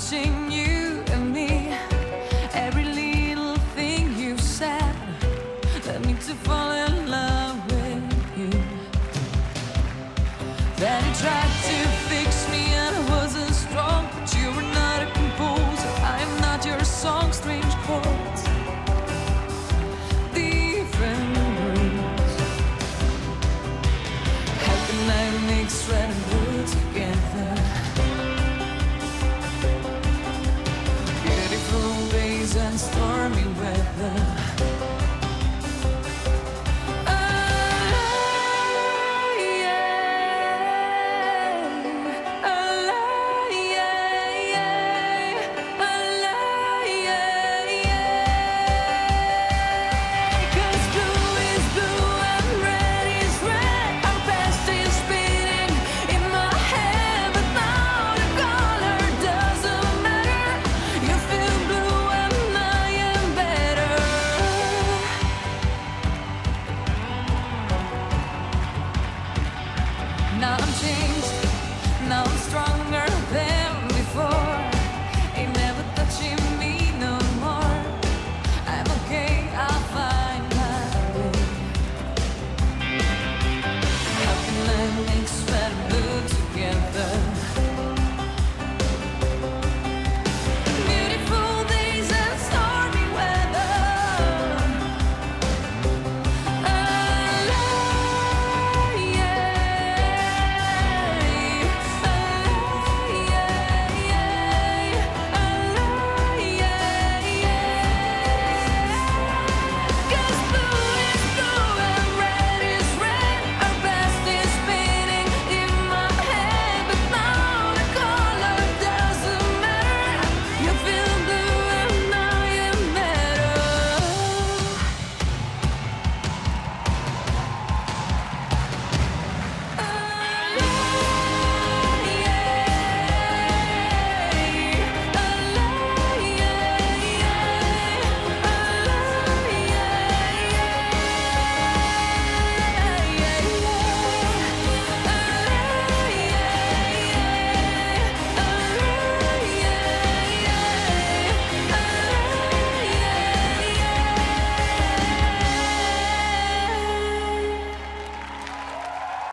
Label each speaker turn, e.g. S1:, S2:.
S1: watching you and me. Every little thing you said led me to fall in love with you. Then you tried to fix me and I wasn't strong, but you were not a composer. I am not your song, strange chords, different words. How can I mix red and blue together? Beautiful days and stormy weather.